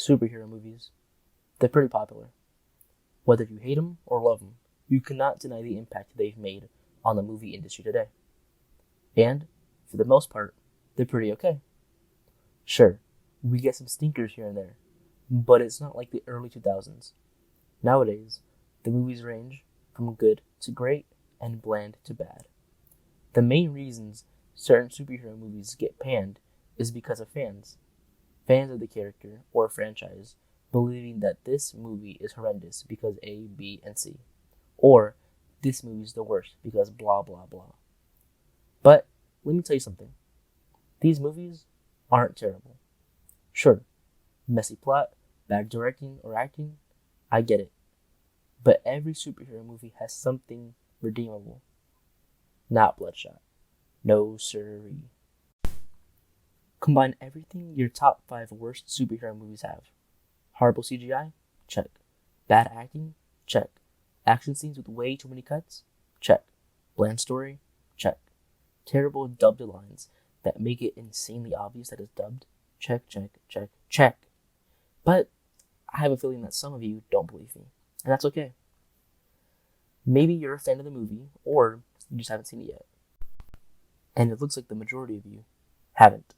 Superhero movies. They're pretty popular. Whether you hate them or love them, you cannot deny the impact they've made on the movie industry today. And, for the most part, they're pretty okay. Sure, we get some stinkers here and there, but it's not like the early 2000s. Nowadays, the movies range from good to great and bland to bad. The main reasons certain superhero movies get panned is because of fans. Fans of the character or franchise believing that this movie is horrendous because A, B, and C. Or this movie's the worst because blah blah blah. But let me tell you something. These movies aren't terrible. Sure, messy plot, bad directing or acting, I get it. But every superhero movie has something redeemable. Not Bloodshot. No siree. Combine everything your top 5 worst superhero movies have. Horrible CGI? Check. Bad acting? Check. Action scenes with way too many cuts? Check. Bland story? Check. Terrible dubbed lines that make it insanely obvious that it's dubbed? Check, check, check, check. But I have a feeling that some of you don't believe me, and that's okay. Maybe you're a fan of the movie, or you just haven't seen it yet. And it looks like the majority of you haven't.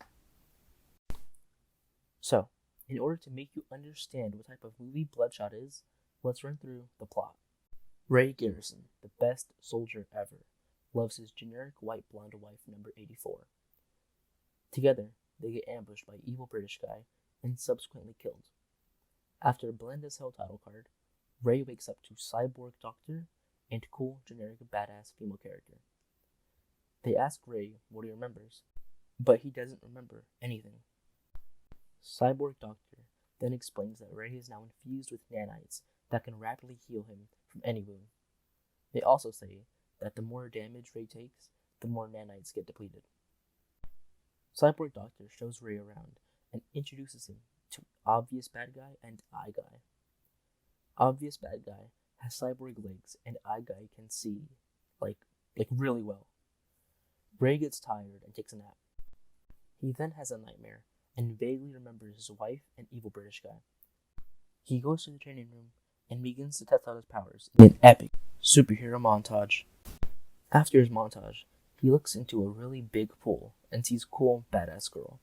So, in order to make you understand what type of movie Bloodshot is, let's run through the plot. Ray Garrison, the best soldier ever, loves his generic white blonde wife number 84. Together, they get ambushed by evil British guy and subsequently killed. After a bland as hell title card, Ray wakes up to cyborg doctor and cool generic badass female character. They ask Ray what he remembers, but he doesn't remember anything. Cyborg Doctor then explains that Ray is now infused with nanites that can rapidly heal him from any wound. They also say that the more damage Ray takes, the more nanites get depleted. Cyborg Doctor shows Ray around and introduces him to Obvious Bad Guy and Eye Guy. Obvious Bad Guy has cyborg legs and Eye Guy can see, like really well. Ray gets tired and takes a nap. He then has a nightmare and vaguely remembers his wife and evil British guy. He goes to the training room and begins to test out his powers in an epic superhero montage. After his montage, he looks into a really big pool and sees cool badass girl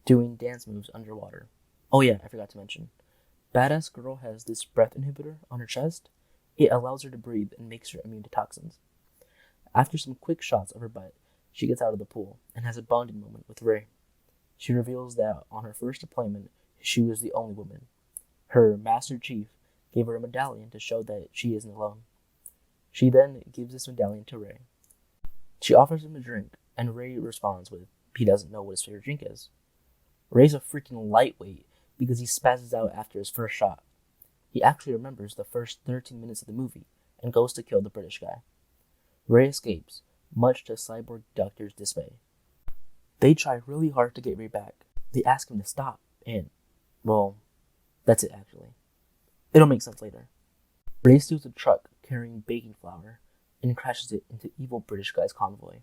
doing dance moves underwater. Oh yeah, I forgot to mention. Badass girl has this breath inhibitor on her chest. It allows her to breathe and makes her immune to toxins. After some quick shots of her butt, she gets out of the pool and has a bonding moment with Ray. She reveals that on her first deployment, she was the only woman. Her Master Chief gave her a medallion to show that she isn't alone. She then gives this medallion to Ray. She offers him a drink, and Ray responds with, he doesn't know what his favorite drink is. Ray's a freaking lightweight because he spazzes out after his first shot. He actually remembers the first 13 minutes of the movie and goes to kill the British guy. Ray escapes, much to Cyborg Doctor's dismay. They try really hard to get Ray back. They ask him to stop, and, well, that's it actually. It'll make sense later. Ray steals a truck carrying baking flour and crashes it into evil British guy's convoy.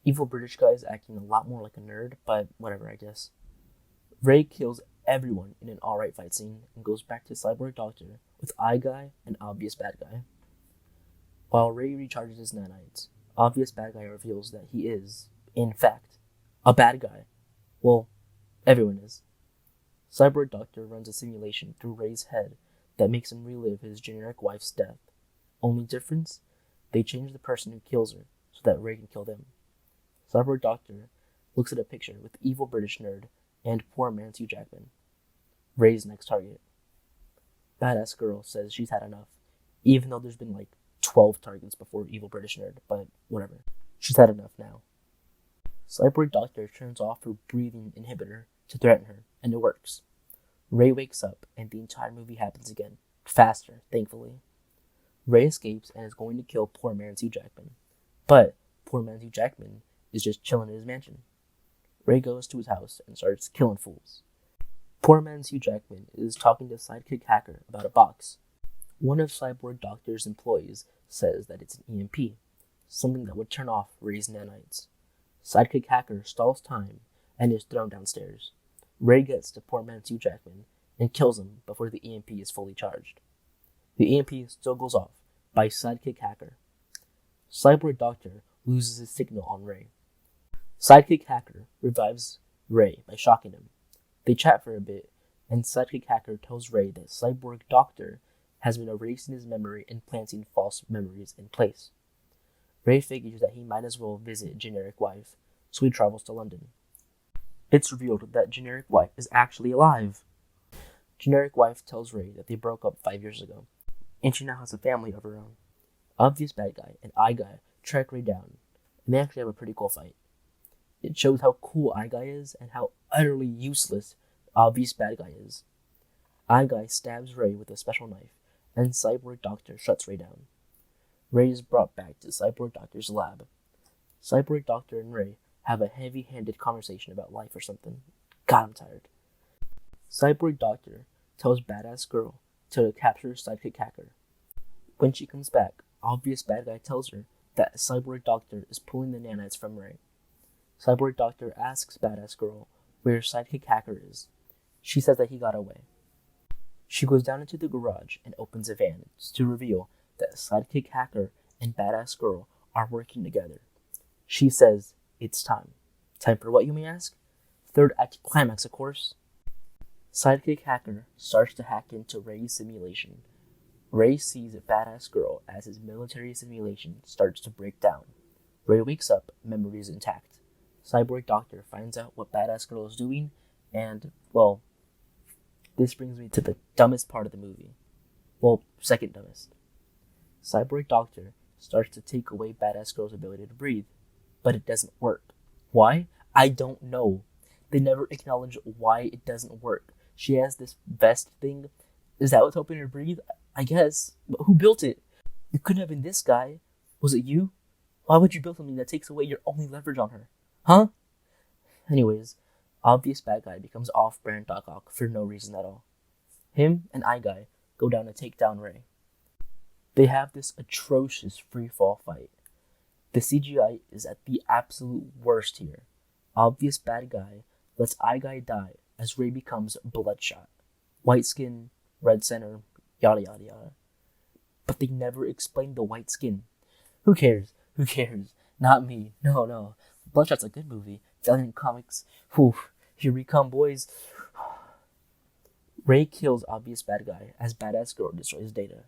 Evil British guy is acting a lot more like a nerd, but whatever, I guess. Ray kills everyone in an alright fight scene and goes back to Cyborg Doctor with Eye Guy and Obvious Bad Guy. While Ray recharges his nanites, Obvious Bad Guy reveals that he is, in fact, a bad guy. Well, everyone is. Cyborg Doctor runs a simulation through Ray's head that makes him relive his generic wife's death. Only difference? They change the person who kills her so that Ray can kill them. Cyborg Doctor looks at a picture with evil British nerd and poor man's Hugh Jackman. Ray's next target. Badass girl says she's had enough, even though there's been 12 targets before evil British nerd, but whatever. She's had enough now. Cyborg Doctor turns off her breathing inhibitor to threaten her, and it works. Ray wakes up, and the entire movie happens again. Faster, thankfully. Ray escapes and is going to kill poor man's Hugh Jackman. But poor man's Hugh Jackman is just chilling in his mansion. Ray goes to his house and starts killing fools. Poor man's Hugh Jackman is talking to Sidekick Hacker about a box. One of Cyborg Doctor's employees says that it's an EMP, something that would turn off Ray's nanites. Sidekick Hacker stalls time and is thrown downstairs. Ray gets to poor man's Hugh Jackman and kills him before the EMP is fully charged. The EMP still goes off by Sidekick Hacker. Cyborg Doctor loses his signal on Ray. Sidekick Hacker revives Ray by shocking him. They chat for a bit, and Sidekick Hacker tells Ray that Cyborg Doctor has been erasing his memory and planting false memories in place. Ray figures that he might as well visit Generic Wife, so he travels to London. It's revealed that Generic Wife is actually alive. Generic Wife tells Ray that they broke up 5 years ago, and she now has a family of her own. Obvious Bad Guy and I Guy track Ray down, and they actually have a pretty cool fight. It shows how cool I Guy is and how utterly useless Obvious Bad Guy is. I Guy stabs Ray with a special knife, and Cyborg Doctor shuts Ray down. Ray is brought back to Cyborg Doctor's lab. Cyborg Doctor and Ray have a heavy-handed conversation about life or something. God, I'm tired. Cyborg Doctor tells Badass Girl to capture Sidekick Hacker. When she comes back, Obvious Bad Guy tells her that Cyborg Doctor is pulling the nanites from Ray. Cyborg Doctor asks Badass Girl where Sidekick Hacker is. She says that he got away. She goes down into the garage and opens a van to reveal that Sidekick Hacker and Badass Girl are working together. She says, it's time. Time for what, you may ask? Third act climax, of course. Sidekick Hacker starts to hack into Ray's simulation. Ray sees a Badass Girl as his military simulation starts to break down. Ray wakes up, memories intact. Cyborg Doctor finds out what Badass Girl is doing, and, well, this brings me to the dumbest part of the movie. Well, second dumbest. Cyborg Doctor starts to take away Badass Girl's ability to breathe, but it doesn't work. Why? I don't know. They never acknowledge why it doesn't work. She has this vest thing. Is that what's helping her breathe? I guess. But who built it? It couldn't have been this guy. Was it you? Why would you build something that takes away your only leverage on her? Huh? Anyways, Obvious Bad Guy becomes off-brand Doc Ock for no reason at all. Him and I Guy go down to take down Ray. They have this atrocious free-fall fight. The CGI is at the absolute worst here. Obvious Bad Guy lets I Guy die as Ray becomes Bloodshot. White skin, red center, yada yada yada. But they never explain the white skin. Who cares? Who cares? Not me. No. Bloodshot's a good movie. Valiant Comics. Whew. Here we come, boys. Ray kills Obvious Bad Guy as Badass Girl destroys Data.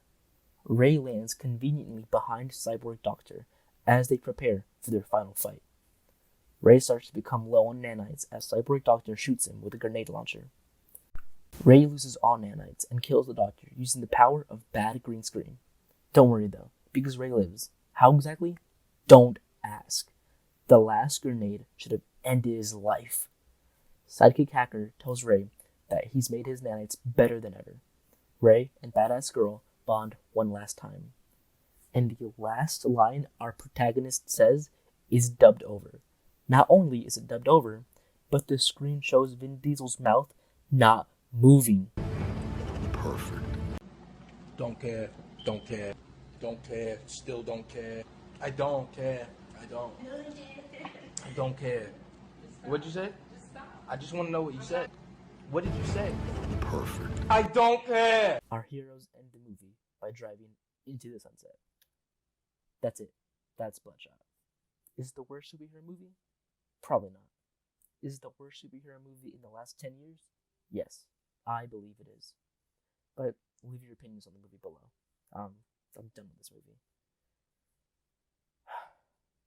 Ray lands conveniently behind Cyborg Doctor as they prepare for their final fight. Ray starts to become low on nanites as Cyborg Doctor shoots him with a grenade launcher. Ray loses all nanites and kills the Doctor using the power of bad green screen. Don't worry though, because Ray lives. How exactly? Don't ask. The last grenade should have ended his life. Sidekick Hacker tells Ray that he's made his nanites better than ever. Ray and Badass Girl bond one last time. And the last line our protagonist says is dubbed over. Not only is it dubbed over, but the screen shows Vin Diesel's mouth not moving. Perfect. Don't care, still don't care. I don't care. I don't care. What'd you say? I just want to know what you said. What did you say? Perfect. I don't care! Our heroes end the movie by driving into the sunset. That's it. That's Bloodshot. Is it the worst superhero movie? Probably not. Is it the worst superhero movie in the last 10 years? Yes, I believe it is. But leave your opinions on the movie below. I'm done with this movie.